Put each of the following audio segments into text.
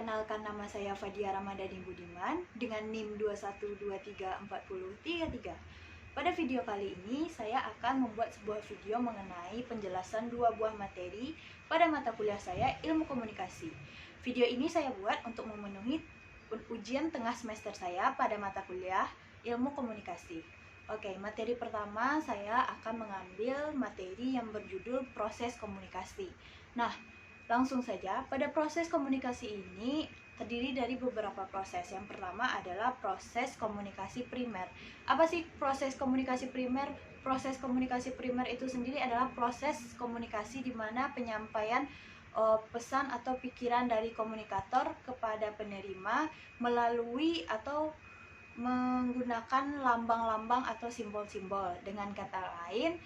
Perkenalkan, nama saya Fadia Ramadhani Budiman dengan NIM 21234033. Pada video kali ini saya akan membuat sebuah video mengenai penjelasan dua buah materi pada mata kuliah saya, Ilmu Komunikasi. Video ini saya buat untuk memenuhi ujian tengah semester saya pada mata kuliah Ilmu Komunikasi. Oke, materi pertama saya akan mengambil materi yang berjudul proses komunikasi. Nah, langsung saja, pada proses komunikasi ini terdiri dari beberapa proses. Yang pertama adalah proses komunikasi primer. Apa sih proses komunikasi primer? Proses komunikasi primer itu sendiri adalah proses komunikasi di mana penyampaian pesan atau pikiran dari komunikator kepada penerima melalui atau menggunakan lambang-lambang atau simbol-simbol. Dengan kata lain,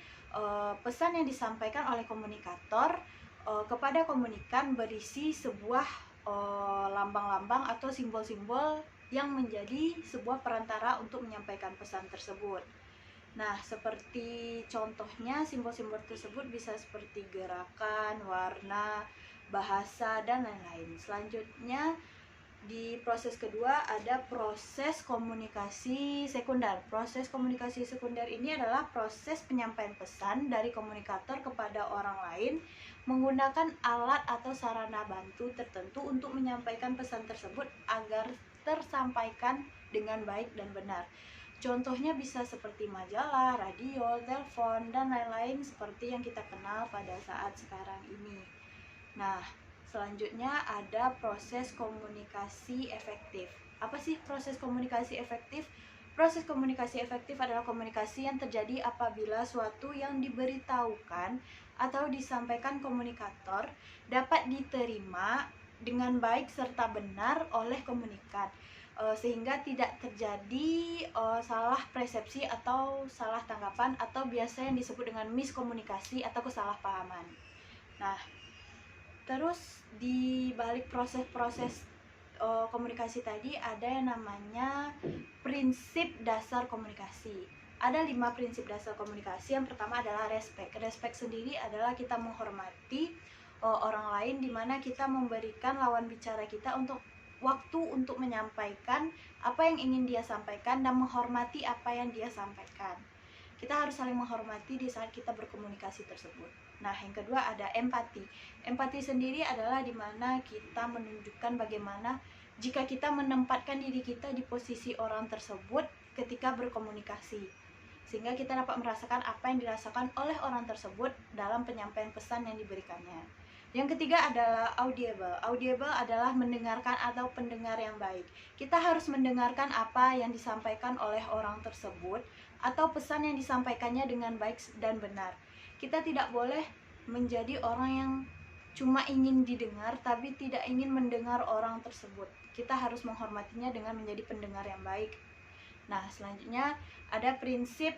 pesan yang disampaikan oleh komunikator kepada komunikan berisi sebuah lambang-lambang atau simbol-simbol yang menjadi sebuah perantara untuk menyampaikan pesan tersebut. Nah, seperti contohnya simbol-simbol tersebut bisa seperti gerakan, warna, bahasa, dan lain-lain. Selanjutnya, di proses kedua ada proses komunikasi sekunder. Proses komunikasi sekunder ini adalah proses penyampaian pesan dari komunikator kepada orang lain menggunakan alat atau sarana bantu tertentu untuk menyampaikan pesan tersebut agar tersampaikan dengan baik dan benar. Contohnya bisa seperti majalah, radio, telepon, dan lain-lain seperti yang kita kenal pada saat sekarang ini. Nah, selanjutnya ada proses komunikasi efektif. Apa sih proses komunikasi efektif? Proses komunikasi efektif adalah komunikasi yang terjadi apabila suatu yang diberitahukan atau disampaikan komunikator dapat diterima dengan baik serta benar oleh komunikan, sehingga tidak terjadi salah persepsi atau salah tanggapan atau biasa yang disebut dengan miskomunikasi atau kesalahpahaman. Nah, terus di balik proses-proses komunikasi tadi ada yang namanya prinsip dasar komunikasi. Ada 5 prinsip dasar komunikasi. Yang pertama adalah respect. Respect sendiri adalah kita menghormati orang lain, di mana kita memberikan lawan bicara kita untuk waktu untuk menyampaikan apa yang ingin dia sampaikan dan menghormati apa yang dia sampaikan. Kita harus saling menghormati di saat kita berkomunikasi tersebut. Nah, yang kedua ada empati. Empati sendiri adalah di mana kita menunjukkan bagaimana jika kita menempatkan diri kita di posisi orang tersebut ketika berkomunikasi, sehingga kita dapat merasakan apa yang dirasakan oleh orang tersebut dalam penyampaian pesan yang diberikannya. Yang ketiga adalah audible. Audible adalah mendengarkan atau pendengar yang baik. Kita harus mendengarkan apa yang disampaikan oleh orang tersebut atau pesan yang disampaikannya dengan baik dan benar. Kita tidak boleh menjadi orang yang cuma ingin didengar tapi tidak ingin mendengar orang tersebut. Kita harus menghormatinya dengan menjadi pendengar yang baik. Nah, selanjutnya ada prinsip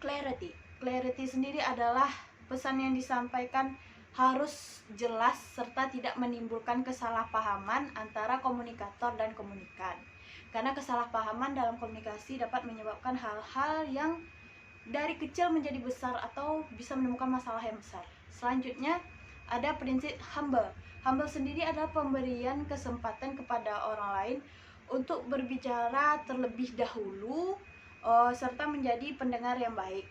clarity. Clarity sendiri adalah pesan yang disampaikan harus jelas serta tidak menimbulkan kesalahpahaman antara komunikator dan komunikan. Karena kesalahpahaman dalam komunikasi dapat menyebabkan hal-hal yang dari kecil menjadi besar atau bisa menemukan masalah yang besar. Selanjutnya ada prinsip humble. Humble sendiri adalah pemberian kesempatan kepada orang lain untuk berbicara terlebih dahulu serta menjadi pendengar yang baik.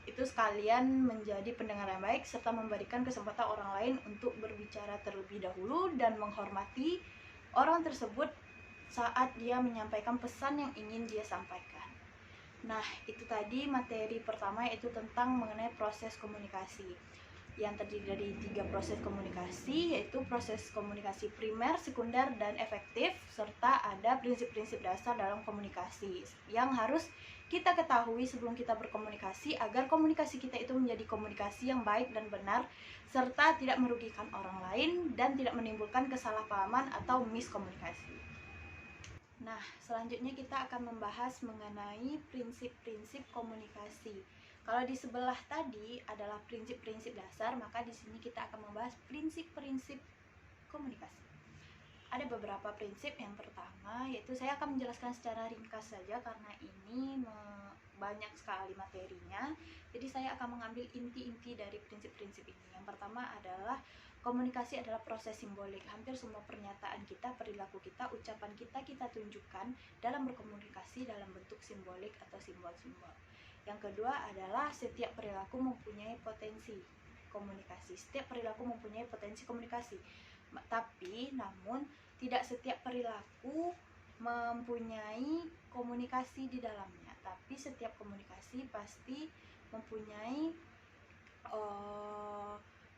Itu sekalian menjadi pendengar yang baik serta memberikan kesempatan orang lain untuk berbicara terlebih dahulu dan menghormati orang tersebut saat dia menyampaikan pesan yang ingin dia sampaikan. Nah, itu tadi materi pertama, yaitu tentang mengenai proses komunikasi yang terdiri dari 3 proses komunikasi, yaitu proses komunikasi primer, sekunder, dan efektif, serta ada prinsip-prinsip dasar dalam komunikasi yang harus kita ketahui sebelum kita berkomunikasi agar komunikasi kita itu menjadi komunikasi yang baik dan benar serta tidak merugikan orang lain dan tidak menimbulkan kesalahpahaman atau miskomunikasi. Nah, selanjutnya kita akan membahas mengenai prinsip-prinsip komunikasi. Kalau di sebelah tadi adalah prinsip-prinsip dasar, maka di sini kita akan membahas prinsip-prinsip komunikasi. Ada beberapa prinsip. Yang pertama yaitu saya akan menjelaskan secara ringkas saja karena ini banyak sekali materinya. Jadi saya akan mengambil inti-inti dari prinsip-prinsip ini. Yang pertama adalah Komunikasi adalah proses simbolik. Hampir semua pernyataan kita, perilaku kita, ucapan kita tunjukkan dalam berkomunikasi dalam bentuk simbolik atau simbol-simbol. Yang kedua adalah setiap perilaku mempunyai potensi komunikasi. Setiap perilaku mempunyai potensi komunikasi. Tapi namun tidak setiap perilaku mempunyai komunikasi di dalamnya. Tapi setiap komunikasi pasti mempunyai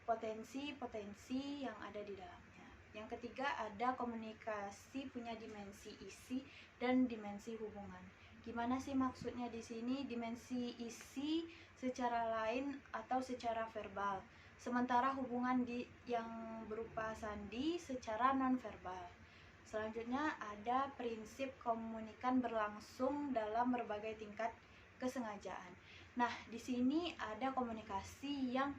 potensi-potensi yang ada di dalamnya. Yang ketiga, ada komunikasi punya dimensi isi dan dimensi hubungan. Gimana sih maksudnya di sini? Dimensi isi secara lain atau secara verbal, sementara hubungan yang berupa sandi secara non-verbal. Selanjutnya ada prinsip komunikan berlangsung dalam berbagai tingkat kesengajaan. Nah, di sini ada komunikasi yang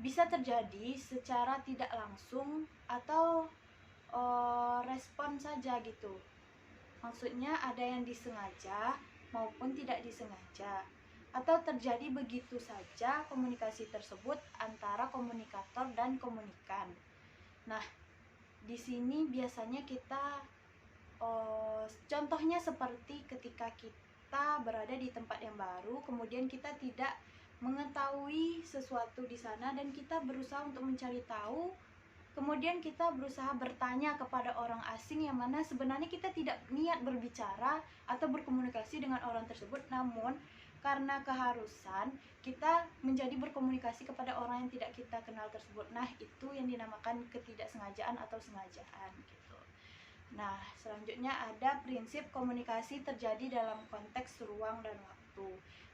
bisa terjadi secara tidak langsung atau respon saja gitu. Maksudnya ada yang disengaja maupun tidak disengaja, atau terjadi begitu saja komunikasi tersebut antara komunikator dan komunikan. Nah, di sini biasanya kita contohnya seperti ketika kita berada di tempat yang baru, kemudian kita tidak mengetahui sesuatu di sana dan kita berusaha untuk mencari tahu, kemudian kita berusaha bertanya kepada orang asing yang mana sebenarnya kita tidak niat berbicara atau berkomunikasi dengan orang tersebut, namun karena keharusan kita menjadi berkomunikasi kepada orang yang tidak kita kenal tersebut. Nah, itu yang dinamakan ketidaksengajaan atau sengajaan gitu. Nah, selanjutnya ada prinsip komunikasi terjadi dalam konteks ruang dan waktu.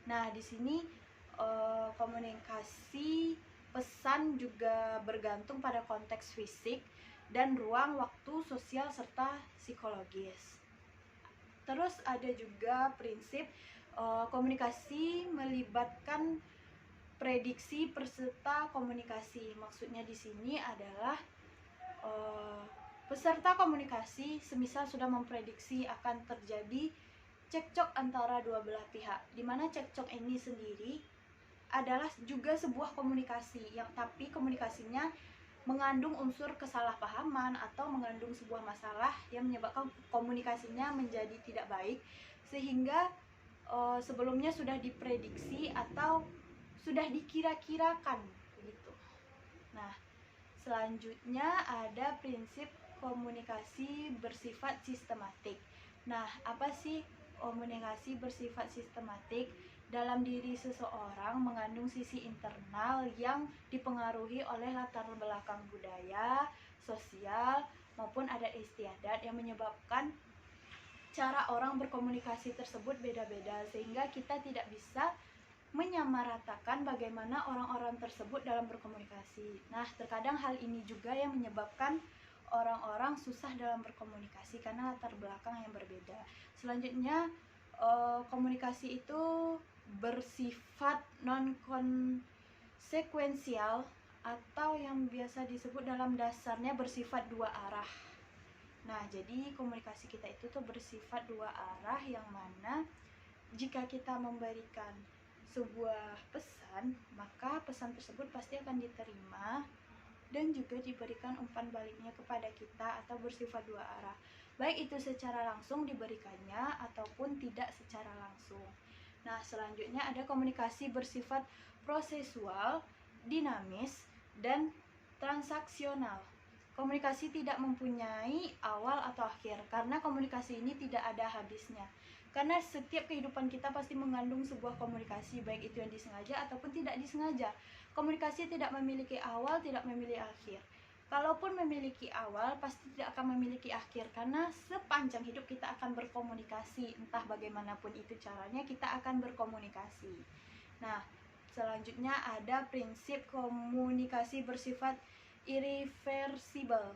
Nah, di sini komunikasi pesan juga bergantung pada konteks fisik dan ruang, waktu, sosial, serta psikologis. Terus ada juga prinsip komunikasi melibatkan prediksi peserta komunikasi. Maksudnya di sini adalah peserta komunikasi semisal sudah memprediksi akan terjadi cekcok antara dua belah pihak, di mana cekcok ini sendiri adalah juga sebuah komunikasi yang tapi komunikasinya mengandung unsur kesalahpahaman atau mengandung sebuah masalah yang menyebabkan komunikasinya menjadi tidak baik, sehingga sebelumnya sudah diprediksi atau sudah dikira-kirakan gitu. Nah, selanjutnya ada prinsip komunikasi bersifat sistematik. Nah, apa sih komunikasi bersifat sistematik? Dalam diri seseorang mengandung sisi internal yang dipengaruhi oleh latar belakang budaya, sosial, maupun adat istiadat yang menyebabkan cara orang berkomunikasi tersebut beda-beda, sehingga kita tidak bisa menyamaratakan bagaimana orang-orang tersebut dalam berkomunikasi. Nah, terkadang hal ini juga yang menyebabkan orang-orang susah dalam berkomunikasi karena latar belakang yang berbeda. Selanjutnya, komunikasi itu bersifat non-konsekuensial atau yang biasa disebut dalam dasarnya bersifat dua arah. Nah, jadi komunikasi kita itu tuh bersifat dua arah, yang mana jika kita memberikan sebuah pesan, maka pesan tersebut pasti akan diterima dan juga diberikan umpan baliknya kepada kita atau bersifat dua arah. Baik itu secara langsung diberikannya ataupun tidak secara langsung. Nah, selanjutnya ada komunikasi bersifat prosesual, dinamis, dan transaksional. Komunikasi tidak mempunyai awal atau akhir, karena komunikasi ini tidak ada habisnya. Karena setiap kehidupan kita pasti mengandung sebuah komunikasi, baik itu yang disengaja ataupun tidak disengaja. Komunikasi tidak memiliki awal, tidak memiliki akhir. Kalaupun memiliki awal, pasti tidak akan memiliki akhir, karena sepanjang hidup kita akan berkomunikasi, entah bagaimanapun itu caranya, kita akan berkomunikasi. Nah, selanjutnya ada prinsip komunikasi bersifat irreversible.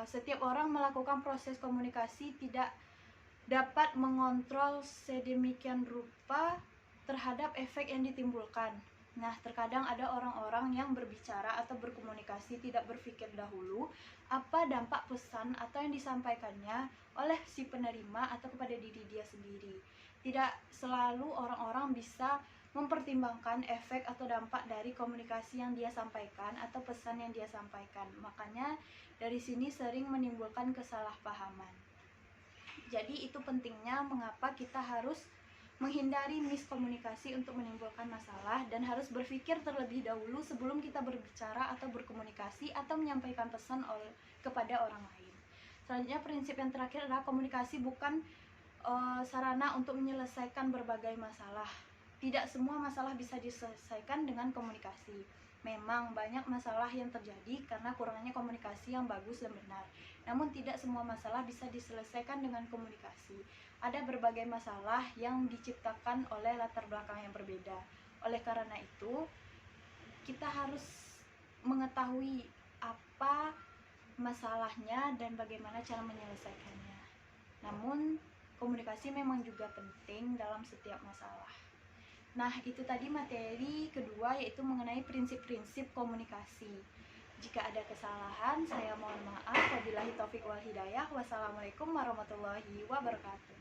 Setiap orang melakukan proses komunikasi tidak dapat mengontrol sedemikian rupa terhadap efek yang ditimbulkan. Nah, terkadang ada orang-orang yang berbicara atau berkomunikasi tidak berpikir dahulu apa dampak pesan atau yang disampaikannya oleh si penerima atau kepada diri dia sendiri. Tidak selalu orang-orang bisa mempertimbangkan efek atau dampak dari komunikasi yang dia sampaikan atau pesan yang dia sampaikan. Makanya dari sini sering menimbulkan kesalahpahaman. Jadi itu pentingnya mengapa kita harus menghindari miskomunikasi untuk menimbulkan masalah, dan harus berpikir terlebih dahulu sebelum kita berbicara atau berkomunikasi atau menyampaikan pesan kepada orang lain. Selanjutnya, prinsip yang terakhir adalah komunikasi bukan sarana untuk menyelesaikan berbagai masalah. Tidak semua masalah bisa diselesaikan dengan komunikasi. Memang banyak masalah yang terjadi karena kurangnya komunikasi yang bagus dan benar. Namun tidak semua masalah bisa diselesaikan dengan komunikasi. Ada berbagai masalah yang diciptakan oleh latar belakang yang berbeda. Oleh karena itu, kita harus mengetahui apa masalahnya dan bagaimana cara menyelesaikannya. Namun, komunikasi memang juga penting dalam setiap masalah. Nah, itu tadi materi kedua, yaitu mengenai prinsip-prinsip komunikasi. Jika ada kesalahan, saya mohon maaf. Wabillahi taufiq wal hidayah. Wassalamualaikum warahmatullahi wabarakatuh.